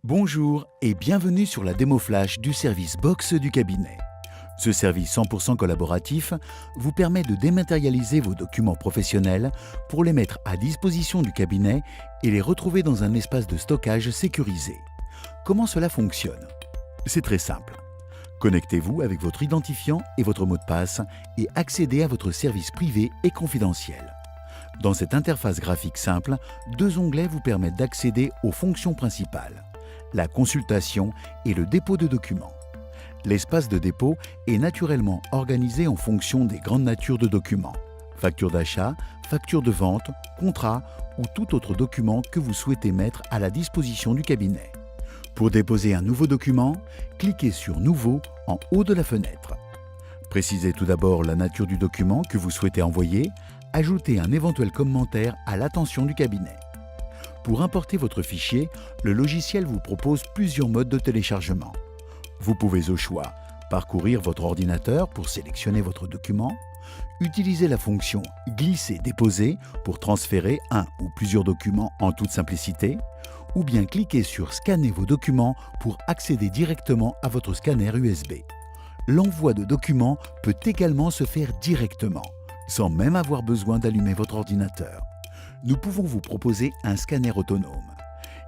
Bonjour et bienvenue sur la démo flash du service Box du cabinet. Ce service 100% collaboratif vous permet de dématérialiser vos documents professionnels pour les mettre à disposition du cabinet et les retrouver dans un espace de stockage sécurisé. Comment cela fonctionne? C'est très simple. Connectez-vous avec votre identifiant et votre mot de passe et accédez à votre service privé et confidentiel. Dans cette interface graphique simple, deux onglets vous permettent d'accéder aux fonctions principales: la consultation et le dépôt de documents. L'espace de dépôt est naturellement organisé en fonction des grandes natures de documents: facture d'achat, facture de vente, contrat ou tout autre document que vous souhaitez mettre à la disposition du cabinet. Pour déposer un nouveau document, cliquez sur « Nouveau » en haut de la fenêtre. Précisez tout d'abord la nature du document que vous souhaitez envoyer, ajoutez un éventuel commentaire à l'attention du cabinet. Pour importer votre fichier, le logiciel vous propose plusieurs modes de téléchargement. Vous pouvez au choix parcourir votre ordinateur pour sélectionner votre document, utiliser la fonction « Glisser-déposer » pour transférer un ou plusieurs documents en toute simplicité, ou bien cliquer sur « Scanner vos documents » pour accéder directement à votre scanner USB. L'envoi de documents peut également se faire directement, sans même avoir besoin d'allumer votre ordinateur. Nous pouvons vous proposer un scanner autonome.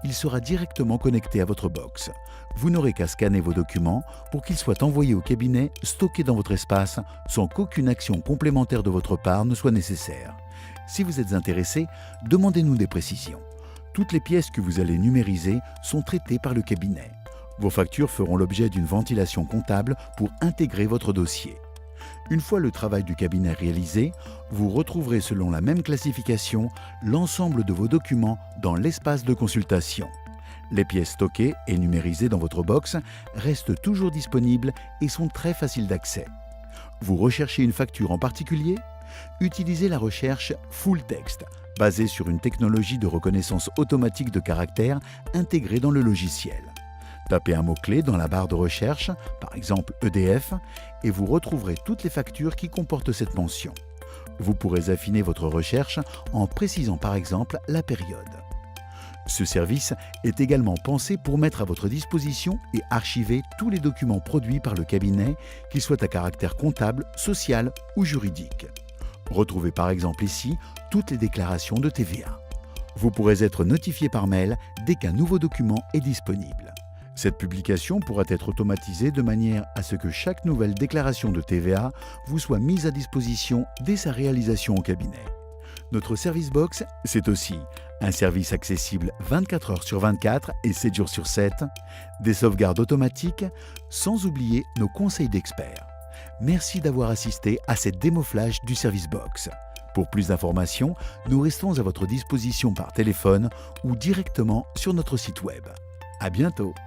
Il sera directement connecté à votre box. Vous n'aurez qu'à scanner vos documents pour qu'ils soient envoyés au cabinet, stockés dans votre espace, sans qu'aucune action complémentaire de votre part ne soit nécessaire. Si vous êtes intéressé, demandez-nous des précisions. Toutes les pièces que vous allez numériser sont traitées par le cabinet. Vos factures feront l'objet d'une ventilation comptable pour intégrer votre dossier. Une fois le travail du cabinet réalisé, vous retrouverez selon la même classification l'ensemble de vos documents dans l'espace de consultation. Les pièces stockées et numérisées dans votre box restent toujours disponibles et sont très faciles d'accès. Vous recherchez une facture en particulier? Utilisez la recherche Full Text, basée sur une technologie de reconnaissance automatique de caractères intégrée dans le logiciel. Tapez un mot-clé dans la barre de recherche, par exemple EDF, et vous retrouverez toutes les factures qui comportent cette mention. Vous pourrez affiner votre recherche en précisant par exemple la période. Ce service est également pensé pour mettre à votre disposition et archiver tous les documents produits par le cabinet, qu'ils soient à caractère comptable, social ou juridique. Retrouvez par exemple ici toutes les déclarations de TVA. Vous pourrez être notifié par mail dès qu'un nouveau document est disponible. Cette publication pourra être automatisée de manière à ce que chaque nouvelle déclaration de TVA vous soit mise à disposition dès sa réalisation au cabinet. Notre service box, c'est aussi un service accessible 24 heures sur 24 et 7 jours sur 7, des sauvegardes automatiques, sans oublier nos conseils d'experts. Merci d'avoir assisté à cette démo flash du service box. Pour plus d'informations, nous restons à votre disposition par téléphone ou directement sur notre site web. À bientôt!